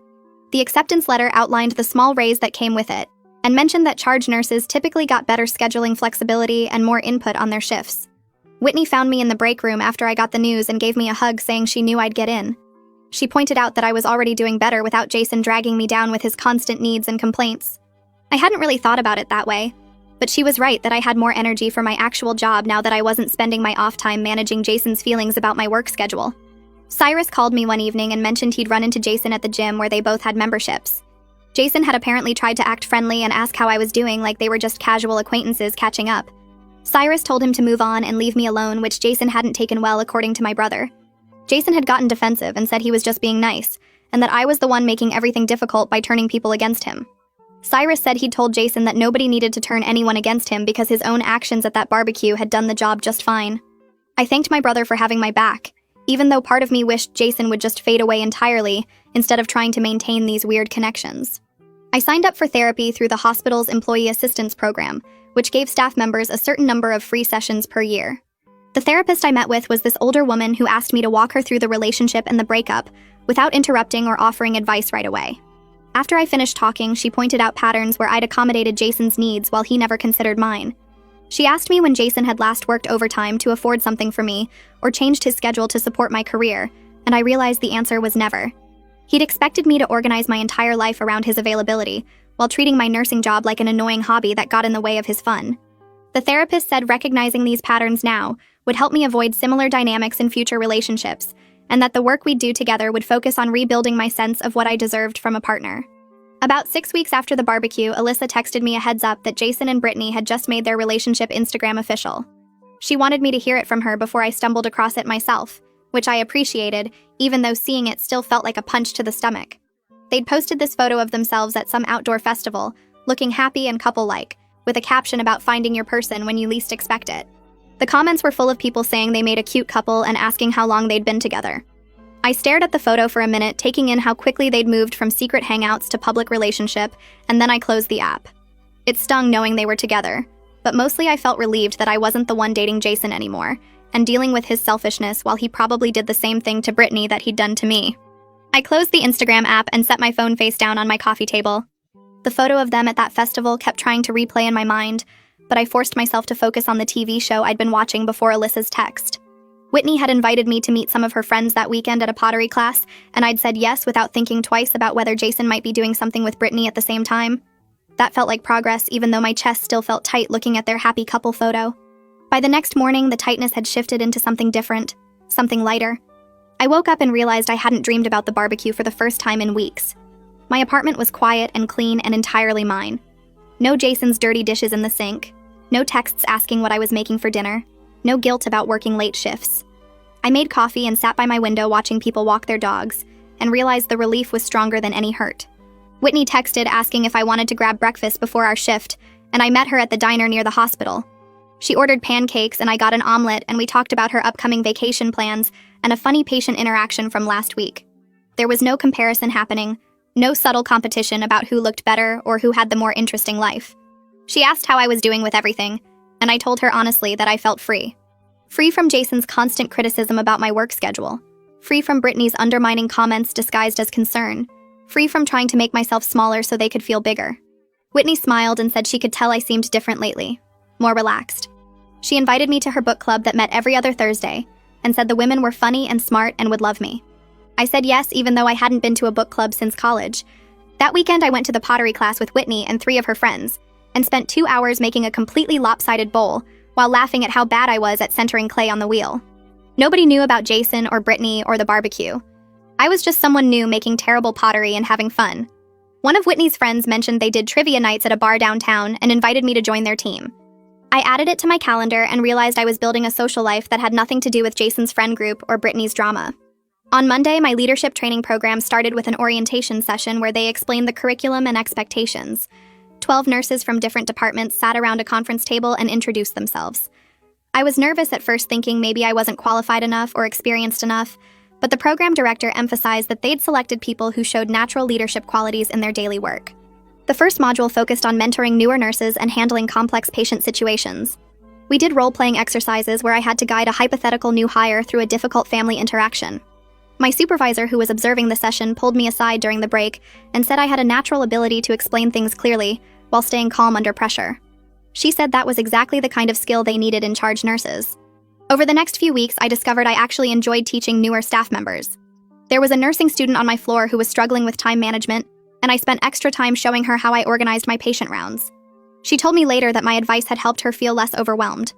The acceptance letter outlined the small raise that came with it and mentioned that charge nurses typically got better scheduling flexibility and more input on their shifts. Whitney found me in the break room after I got the news and gave me a hug saying she knew I'd get in. She pointed out that I was already doing better without Jason dragging me down with his constant needs and complaints. I hadn't really thought about it that way, but she was right that I had more energy for my actual job now that I wasn't spending my off time managing Jason's feelings about my work schedule. Cyrus called me one evening and mentioned he'd run into Jason at the gym where they both had memberships. Jason had apparently tried to act friendly and ask how I was doing like they were just casual acquaintances catching up. Cyrus told him to move on and leave me alone, which Jason hadn't taken well according to my brother. Jason had gotten defensive and said he was just being nice, and that I was the one making everything difficult by turning people against him. Cyrus said he'd told Jason that nobody needed to turn anyone against him because his own actions at that barbecue had done the job just fine. I thanked my brother for having my back, even though part of me wished Jason would just fade away entirely instead of trying to maintain these weird connections. I signed up for therapy through the hospital's employee assistance program, which gave staff members a certain number of free sessions per year. The therapist I met with was this older woman who asked me to walk her through the relationship and the breakup without interrupting or offering advice right away. After I finished talking, she pointed out patterns where I'd accommodated Jason's needs while he never considered mine. She asked me when Jason had last worked overtime to afford something for me or changed his schedule to support my career, and I realized the answer was never. He'd expected me to organize my entire life around his availability, while treating my nursing job like an annoying hobby that got in the way of his fun. The therapist said recognizing these patterns now would help me avoid similar dynamics in future relationships, and that the work we'd do together would focus on rebuilding my sense of what I deserved from a partner. About 6 weeks after the barbecue, Alyssa texted me a heads up that Jason and Brittany had just made their relationship Instagram official. She wanted me to hear it from her before I stumbled across it myself, which I appreciated, even though seeing it still felt like a punch to the stomach. They'd posted this photo of themselves at some outdoor festival, looking happy and couple-like, with a caption about finding your person when you least expect it. The comments were full of people saying they made a cute couple and asking how long they'd been together. I stared at the photo for a minute, taking in how quickly they'd moved from secret hangouts to public relationship, and then I closed the app. It stung knowing they were together, but mostly I felt relieved that I wasn't the one dating Jason anymore, and dealing with his selfishness while he probably did the same thing to Brittany that he'd done to me. I closed the Instagram app and set my phone face down on my coffee table. The photo of them at that festival kept trying to replay in my mind, but I forced myself to focus on the TV show I'd been watching before Alyssa's text. Whitney had invited me to meet some of her friends that weekend at a pottery class, and I'd said yes without thinking twice about whether Jason might be doing something with Brittany at the same time. That felt like progress, even though my chest still felt tight looking at their happy couple photo. By the next morning, the tightness had shifted into something different, something lighter. I woke up and realized I hadn't dreamed about the barbecue for the first time in weeks. My apartment was quiet and clean and entirely mine. No Jason's dirty dishes in the sink. No texts asking what I was making for dinner. No guilt about working late shifts. I made coffee and sat by my window watching people walk their dogs, and realized the relief was stronger than any hurt. Whitney texted asking if I wanted to grab breakfast before our shift, and I met her at the diner near the hospital. She ordered pancakes and I got an omelet, and we talked about her upcoming vacation plans and a funny patient interaction from last week. There was no comparison happening, no subtle competition about who looked better or who had the more interesting life. She asked how I was doing with everything, and I told her honestly that I felt free. Free from Jason's constant criticism about my work schedule. Free from Brittany's undermining comments disguised as concern. Free from trying to make myself smaller so they could feel bigger. Whitney smiled and said she could tell I seemed different lately, more relaxed. She invited me to her book club that met every other Thursday, and said the women were funny and smart and would love me. I said yes, even though I hadn't been to a book club since college. That weekend I went to the pottery class with Whitney and 3 of her friends, and spent 2 hours making a completely lopsided bowl, while laughing at how bad I was at centering clay on the wheel. Nobody knew about Jason or Brittany or the barbecue. I was just someone new making terrible pottery and having fun. One of Whitney's friends mentioned they did trivia nights at a bar downtown and invited me to join their team. I added it to my calendar and realized I was building a social life that had nothing to do with Jason's friend group or Brittany's drama. On Monday, my leadership training program started with an orientation session where they explained the curriculum and expectations. 12 nurses from different departments sat around a conference table and introduced themselves. I was nervous at first, thinking maybe I wasn't qualified enough or experienced enough, but the program director emphasized that they'd selected people who showed natural leadership qualities in their daily work. The first module focused on mentoring newer nurses and handling complex patient situations. We did role-playing exercises where I had to guide a hypothetical new hire through a difficult family interaction. My supervisor, who was observing the session, pulled me aside during the break and said I had a natural ability to explain things clearly while staying calm under pressure. She said that was exactly the kind of skill they needed in charge nurses. Over the next few weeks, I discovered I actually enjoyed teaching newer staff members. There was a nursing student on my floor who was struggling with time management, and I spent extra time showing her how I organized my patient rounds. She told me later that my advice had helped her feel less overwhelmed.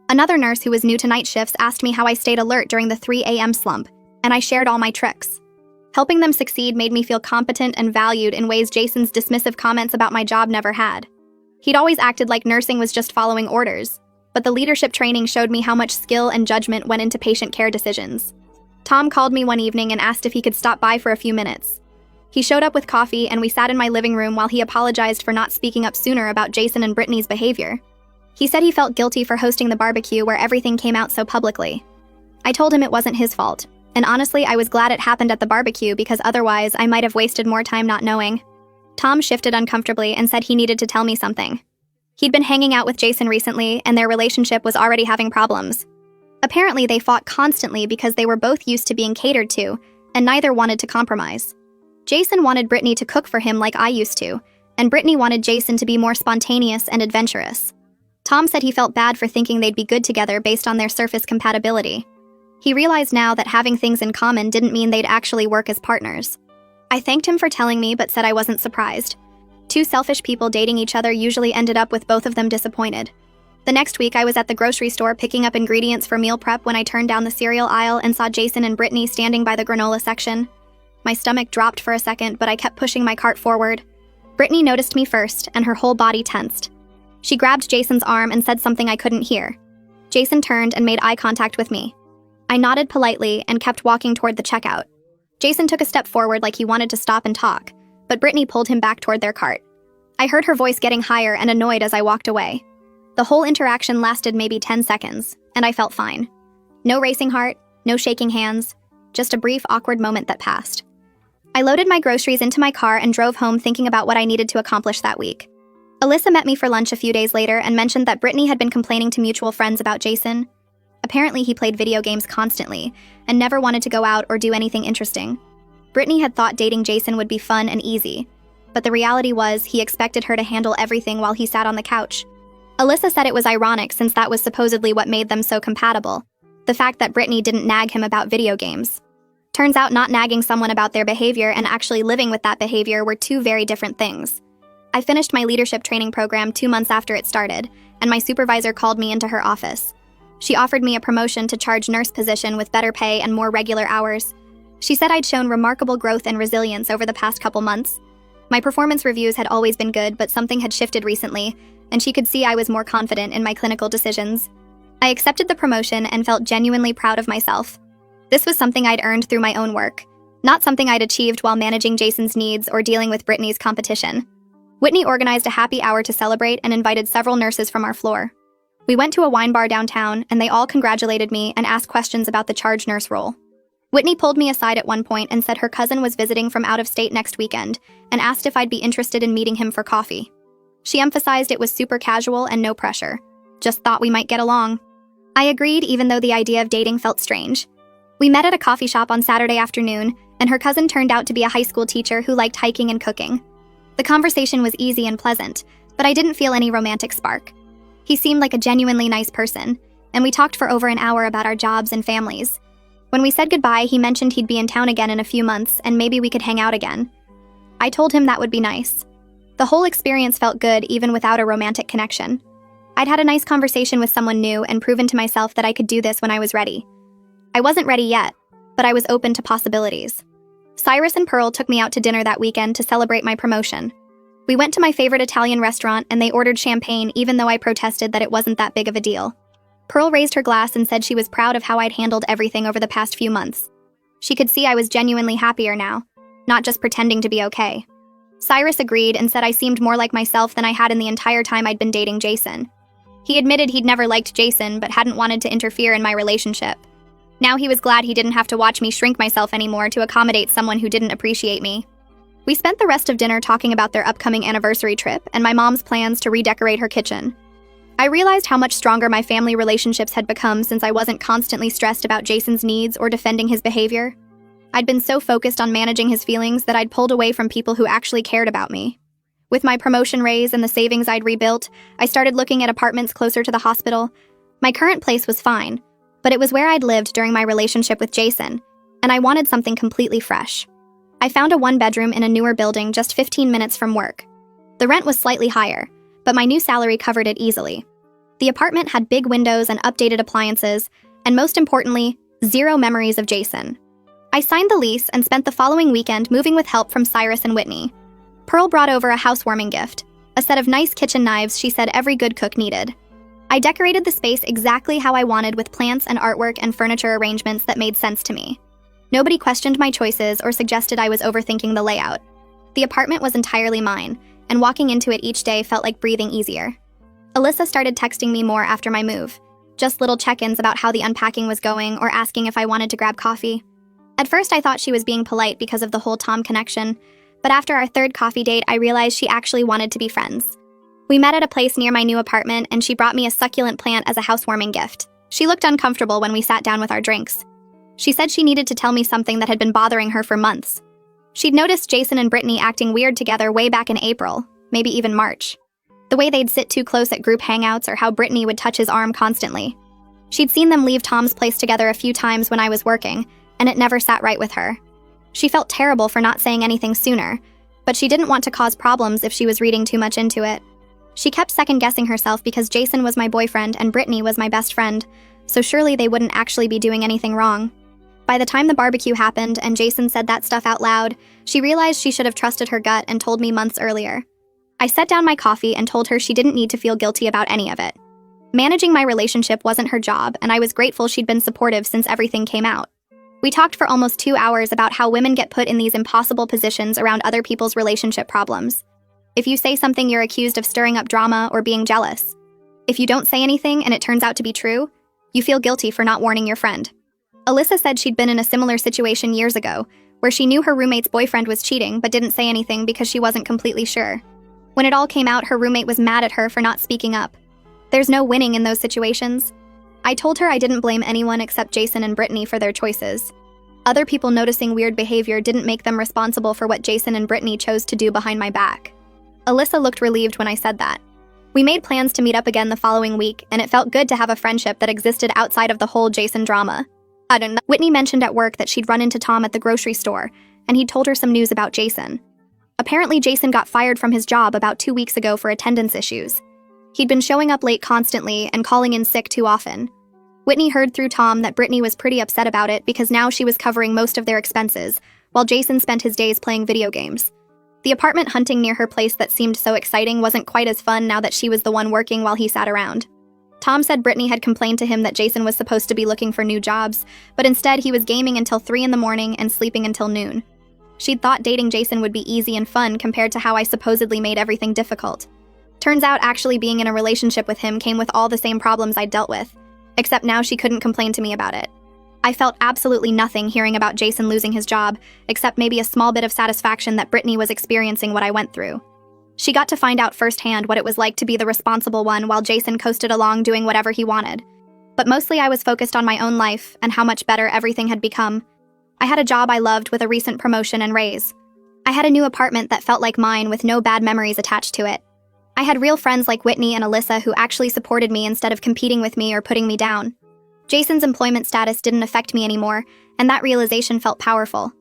Another nurse who was new to night shifts asked me how I stayed alert during the 3 a.m. slump, and I shared all my tricks. Helping them succeed made me feel competent and valued in ways Jason's dismissive comments about my job never had. He'd always acted like nursing was just following orders, but the leadership training showed me how much skill and judgment went into patient care decisions. Tom called me one evening and asked if he could stop by for a few minutes. He showed up with coffee, and we sat in my living room while he apologized for not speaking up sooner about Jason and Brittany's behavior. He said he felt guilty for hosting the barbecue where everything came out so publicly. I told him it wasn't his fault. And honestly, I was glad it happened at the barbecue because otherwise I might have wasted more time not knowing. Tom shifted uncomfortably and said he needed to tell me something. He'd been hanging out with Jason recently, and their relationship was already having problems. Apparently, they fought constantly because they were both used to being catered to, and neither wanted to compromise. Jason wanted Brittany to cook for him like I used to, and Brittany wanted Jason to be more spontaneous and adventurous. Tom said he felt bad for thinking they'd be good together based on their surface compatibility. He realized now that having things in common didn't mean they'd actually work as partners. I thanked him for telling me, but said I wasn't surprised. 2 selfish people dating each other usually ended up with both of them disappointed. The next week, I was at the grocery store picking up ingredients for meal prep when I turned down the cereal aisle and saw Jason and Brittany standing by the granola section. My stomach dropped for a second, but I kept pushing my cart forward. Brittany noticed me first, and her whole body tensed. She grabbed Jason's arm and said something I couldn't hear. Jason turned and made eye contact with me. I nodded politely and kept walking toward the checkout. Jason took a step forward like he wanted to stop and talk, but Brittany pulled him back toward their cart. I heard her voice getting higher and annoyed as I walked away. The whole interaction lasted maybe 10 seconds, and I felt fine. No racing heart, no shaking hands, just a brief, awkward moment that passed. I loaded my groceries into my car and drove home thinking about what I needed to accomplish that week. Alyssa met me for lunch a few days later and mentioned that Brittany had been complaining to mutual friends about Jason. Apparently, he played video games constantly and never wanted to go out or do anything interesting. Brittany had thought dating Jason would be fun and easy, but the reality was he expected her to handle everything while he sat on the couch. Alyssa said it was ironic since that was supposedly what made them so compatible, the fact that Brittany didn't nag him about video games. Turns out not nagging someone about their behavior and actually living with that behavior were two very different things. I finished my leadership training program 2 months after it started, and my supervisor called me into her office. She offered me a promotion to charge nurse position with better pay and more regular hours. She said I'd shown remarkable growth and resilience over the past couple months. My performance reviews had always been good, but something had shifted recently, and she could see I was more confident in my clinical decisions. I accepted the promotion and felt genuinely proud of myself. This was something I'd earned through my own work, not something I'd achieved while managing Jason's needs or dealing with Brittany's competition. Whitney organized a happy hour to celebrate and invited several nurses from our floor. We went to a wine bar downtown, and they all congratulated me and asked questions about the charge nurse role. Whitney pulled me aside at one point and said her cousin was visiting from out of state next weekend and asked if I'd be interested in meeting him for coffee. She emphasized it was super casual and no pressure. Just thought we might get along. I agreed, even though the idea of dating felt strange. We met at a coffee shop on Saturday afternoon, and her cousin turned out to be a high school teacher who liked hiking and cooking. The conversation was easy and pleasant, but I didn't feel any romantic spark. He seemed like a genuinely nice person, and we talked for over an hour about our jobs and families. When we said goodbye, he mentioned he'd be in town again in a few months, and maybe we could hang out again. I told him that would be nice. The whole experience felt good even without a romantic connection. I'd had a nice conversation with someone new and proven to myself that I could do this when I was ready. I wasn't ready yet, but I was open to possibilities. Cyrus and Pearl took me out to dinner that weekend to celebrate my promotion. We went to my favorite Italian restaurant and they ordered champagne even though I protested that it wasn't that big of a deal. Pearl raised her glass and said she was proud of how I'd handled everything over the past few months. She could see I was genuinely happier now, not just pretending to be okay. Cyrus agreed and said I seemed more like myself than I had in the entire time I'd been dating Jason. He admitted he'd never liked Jason but hadn't wanted to interfere in my relationship. Now he was glad he didn't have to watch me shrink myself anymore to accommodate someone who didn't appreciate me. We spent the rest of dinner talking about their upcoming anniversary trip and my mom's plans to redecorate her kitchen. I realized how much stronger my family relationships had become since I wasn't constantly stressed about Jason's needs or defending his behavior. I'd been so focused on managing his feelings that I'd pulled away from people who actually cared about me. With my promotion raise and the savings I'd rebuilt, I started looking at apartments closer to the hospital. My current place was fine, but it was where I'd lived during my relationship with Jason, and I wanted something completely fresh. I found a 1-bedroom in a newer building just 15 minutes from work. The rent was slightly higher, but my new salary covered it easily. The apartment had big windows and updated appliances, and most importantly, 0 memories of Jason. I signed the lease and spent the following weekend moving with help from Cyrus and Whitney. Pearl brought over a housewarming gift, a set of nice kitchen knives she said every good cook needed. I decorated the space exactly how I wanted with plants and artwork and furniture arrangements that made sense to me. Nobody questioned my choices or suggested I was overthinking the layout. The apartment was entirely mine, and walking into it each day felt like breathing easier. Alyssa started texting me more after my move, just little check-ins about how the unpacking was going or asking if I wanted to grab coffee. At first I thought she was being polite because of the whole Tom connection, but after our 3rd coffee date I realized she actually wanted to be friends. We met at a place near my new apartment and she brought me a succulent plant as a housewarming gift. She looked uncomfortable when we sat down with our drinks. She said she needed to tell me something that had been bothering her for months. She'd noticed Jason and Brittany acting weird together way back in April, maybe even March. The way they'd sit too close at group hangouts or how Brittany would touch his arm constantly. She'd seen them leave Tom's place together a few times when I was working, and it never sat right with her. She felt terrible for not saying anything sooner, but she didn't want to cause problems if she was reading too much into it. She kept second-guessing herself because Jason was my boyfriend and Brittany was my best friend, so surely they wouldn't actually be doing anything wrong. By the time the barbecue happened and Jason said that stuff out loud, she realized she should have trusted her gut and told me months earlier. I set down my coffee and told her she didn't need to feel guilty about any of it. Managing my relationship wasn't her job, and I was grateful she'd been supportive since everything came out. We talked for almost 2 hours about how women get put in these impossible positions around other people's relationship problems. If you say something, you're accused of stirring up drama or being jealous. If you don't say anything and it turns out to be true, you feel guilty for not warning your friend. Alyssa said she'd been in a similar situation years ago, where she knew her roommate's boyfriend was cheating but didn't say anything because she wasn't completely sure. When it all came out, her roommate was mad at her for not speaking up. There's no winning in those situations. I told her I didn't blame anyone except Jason and Brittany for their choices. Other people noticing weird behavior didn't make them responsible for what Jason and Brittany chose to do behind my back. Alyssa looked relieved when I said that. We made plans to meet up again the following week, and it felt good to have a friendship that existed outside of the whole Jason drama. Whitney mentioned at work that she'd run into Tom at the grocery store, and he'd told her some news about Jason. Apparently, Jason got fired from his job about 2 weeks ago for attendance issues. He'd been showing up late constantly and calling in sick too often. Whitney heard through Tom that Brittany was pretty upset about it because now she was covering most of their expenses, while Jason spent his days playing video games. The apartment hunting near her place that seemed so exciting wasn't quite as fun now that she was the one working while he sat around. Tom said Brittany had complained to him that Jason was supposed to be looking for new jobs, but instead he was gaming until 3 in the morning and sleeping until noon. She'd thought dating Jason would be easy and fun compared to how I supposedly made everything difficult. Turns out actually being in a relationship with him came with all the same problems I'd dealt with, except now she couldn't complain to me about it. I felt absolutely nothing hearing about Jason losing his job, except maybe a small bit of satisfaction that Brittany was experiencing what I went through. She got to find out firsthand what it was like to be the responsible one while Jason coasted along doing whatever he wanted. But mostly I was focused on my own life and how much better everything had become. I had a job I loved with a recent promotion and raise. I had a new apartment that felt like mine with no bad memories attached to it. I had real friends like Whitney and Alyssa who actually supported me instead of competing with me or putting me down. Jason's employment status didn't affect me anymore, and that realization felt powerful.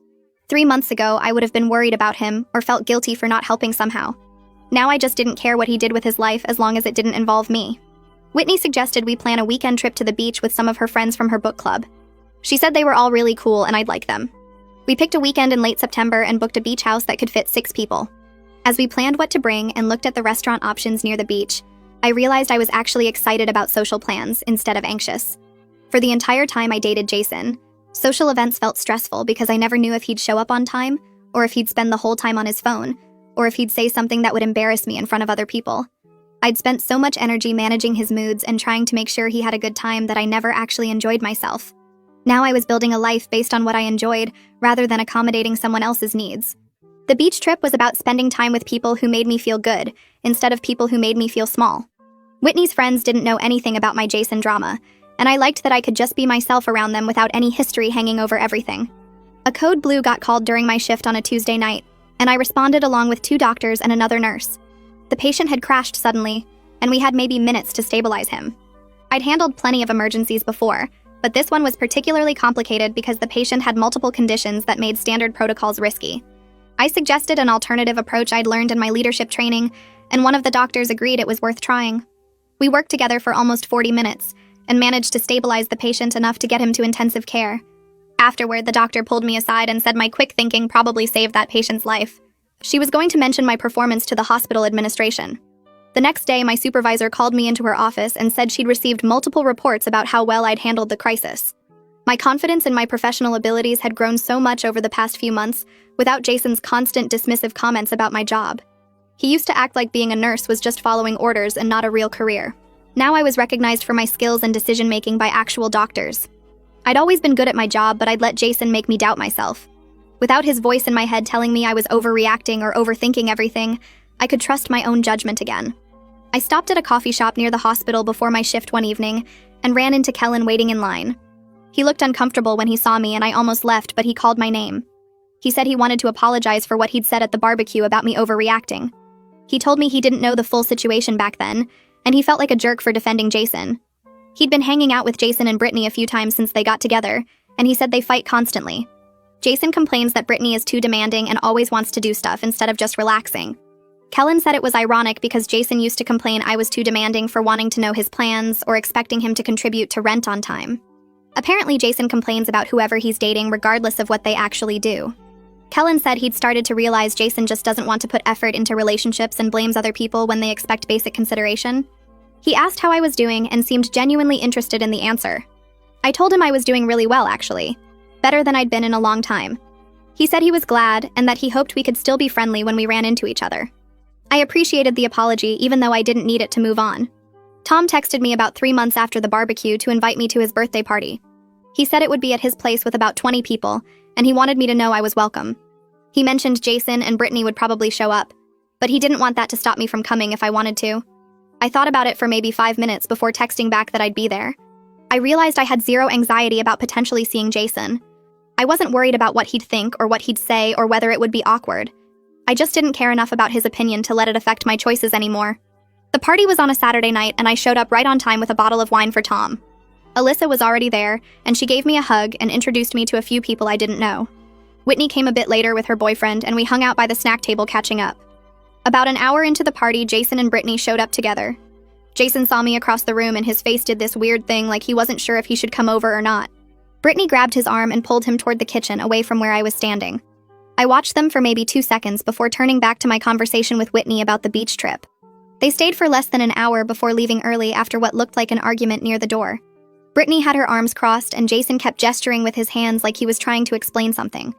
3 months ago, I would have been worried about him or felt guilty for not helping somehow. Now I just didn't care what he did with his life as long as it didn't involve me. Whitney suggested we plan a weekend trip to the beach with some of her friends from her book club. She said they were all really cool and I'd like them. We picked a weekend in late September and booked a beach house that could fit 6 people. As we planned what to bring and looked at the restaurant options near the beach, I realized I was actually excited about social plans instead of anxious. For the entire time I dated Jason, social events felt stressful because I never knew if he'd show up on time, or if he'd spend the whole time on his phone, or if he'd say something that would embarrass me in front of other people. I'd spent so much energy managing his moods and trying to make sure he had a good time that I never actually enjoyed myself. Now I was building a life based on what I enjoyed, rather than accommodating someone else's needs. The beach trip was about spending time with people who made me feel good, instead of people who made me feel small. Whitney's friends didn't know anything about my Jason drama, and I liked that I could just be myself around them without any history hanging over everything. A code blue got called during my shift on a Tuesday night, and I responded along with 2 doctors and another nurse. The patient had crashed suddenly, and we had maybe minutes to stabilize him. I'd handled plenty of emergencies before, but this one was particularly complicated because the patient had multiple conditions that made standard protocols risky. I suggested an alternative approach I'd learned in my leadership training, and one of the doctors agreed it was worth trying. We worked together for almost 40 minutes, and managed to stabilize the patient enough to get him to intensive care. Afterward, the doctor pulled me aside and said my quick thinking probably saved that patient's life. She was going to mention my performance to the hospital administration. The next day, my supervisor called me into her office and said she'd received multiple reports about how well I'd handled the crisis. My confidence in my professional abilities had grown so much over the past few months without Jason's constant dismissive comments about my job. He used to act like being a nurse was just following orders and not a real career. Now I was recognized for my skills and decision-making by actual doctors. I'd always been good at my job, but I'd let Jason make me doubt myself. Without his voice in my head telling me I was overreacting or overthinking everything, I could trust my own judgment again. I stopped at a coffee shop near the hospital before my shift one evening and ran into Kellen waiting in line. He looked uncomfortable when he saw me and I almost left, but he called my name. He said he wanted to apologize for what he'd said at the barbecue about me overreacting. He told me he didn't know the full situation back then, and he felt like a jerk for defending Jason. He'd been hanging out with Jason and Brittany a few times since they got together, and he said they fight constantly. Jason complains that Brittany is too demanding and always wants to do stuff instead of just relaxing. Kellen said it was ironic because Jason used to complain I was too demanding for wanting to know his plans or expecting him to contribute to rent on time. Apparently, Jason complains about whoever he's dating regardless of what they actually do. Kellen said he'd started to realize Jason just doesn't want to put effort into relationships and blames other people when they expect basic consideration. He asked how I was doing and seemed genuinely interested in the answer. I told him I was doing really well, actually. Better than I'd been in a long time. He said he was glad and that he hoped we could still be friendly when we ran into each other. I appreciated the apology even though I didn't need it to move on. Tom texted me about 3 months after the barbecue to invite me to his birthday party. He said it would be at his place with about 20 people, and he wanted me to know I was welcome. He mentioned Jason and Brittany would probably show up, but he didn't want that to stop me from coming if I wanted to. I thought about it for maybe 5 minutes before texting back that I'd be there. I realized I had zero anxiety about potentially seeing Jason. I wasn't worried about what he'd think or what he'd say or whether it would be awkward. I just didn't care enough about his opinion to let it affect my choices anymore. The party was on a Saturday night, and I showed up right on time with a bottle of wine for Tom. Alyssa was already there, and she gave me a hug and introduced me to a few people I didn't know. Whitney came a bit later with her boyfriend, and we hung out by the snack table catching up. About an hour into the party, Jason and Brittany showed up together. Jason saw me across the room, and his face did this weird thing like he wasn't sure if he should come over or not. Brittany grabbed his arm and pulled him toward the kitchen, away from where I was standing. I watched them for maybe 2 seconds before turning back to my conversation with Whitney about the beach trip. They stayed for less than an hour before leaving early after what looked like an argument near the door. Brittany had her arms crossed, and Jason kept gesturing with his hands like he was trying to explain something.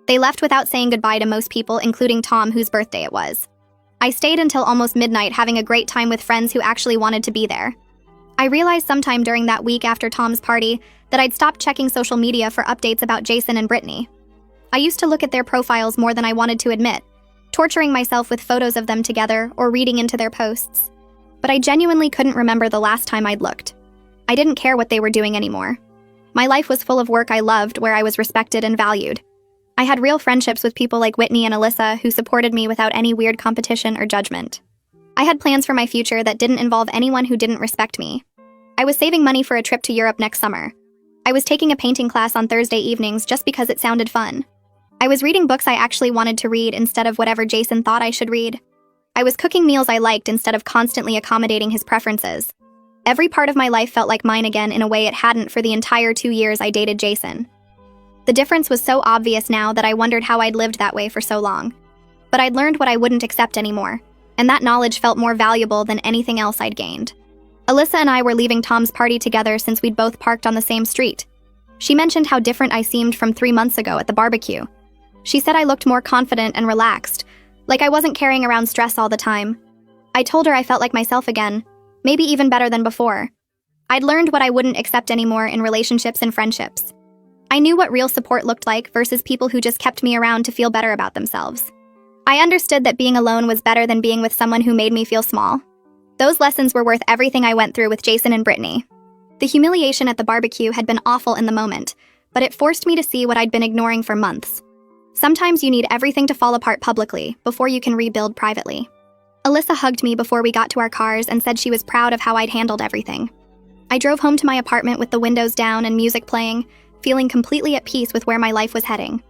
They left without saying goodbye to most people, including Tom, whose birthday it was. I stayed until almost midnight, having a great time with friends who actually wanted to be there. I realized sometime during that week after Tom's party that I'd stopped checking social media for updates about Jason and Brittany. I used to look at their profiles more than I wanted to admit, torturing myself with photos of them together or reading into their posts. But I genuinely couldn't remember the last time I'd looked. I didn't care what they were doing anymore. My life was full of work I loved, where I was respected and valued. I had real friendships with people like Whitney and Alyssa who supported me without any weird competition or judgment. I had plans for my future that didn't involve anyone who didn't respect me. I was saving money for a trip to Europe next summer. I was taking a painting class on Thursday evenings just because it sounded fun. I was reading books I actually wanted to read instead of whatever Jason thought I should read. I was cooking meals I liked instead of constantly accommodating his preferences. Every part of my life felt like mine again in a way it hadn't for the entire 2 years I dated Jason. The difference was so obvious now that I wondered how I'd lived that way for so long. But I'd learned what I wouldn't accept anymore, and that knowledge felt more valuable than anything else I'd gained. Alyssa and I were leaving Tom's party together since we'd both parked on the same street. She mentioned how different I seemed from 3 months ago at the barbecue. She said I looked more confident and relaxed, like I wasn't carrying around stress all the time. I told her I felt like myself again, maybe even better than before. I'd learned what I wouldn't accept anymore in relationships and friendships. I knew what real support looked like versus people who just kept me around to feel better about themselves. I understood that being alone was better than being with someone who made me feel small. Those lessons were worth everything I went through with Jason and Brittany. The humiliation at the barbecue had been awful in the moment, but it forced me to see what I'd been ignoring for months. Sometimes you need everything to fall apart publicly before you can rebuild privately. Alyssa hugged me before we got to our cars and said she was proud of how I'd handled everything. I drove home to my apartment with the windows down and music playing, feeling completely at peace with where my life was heading.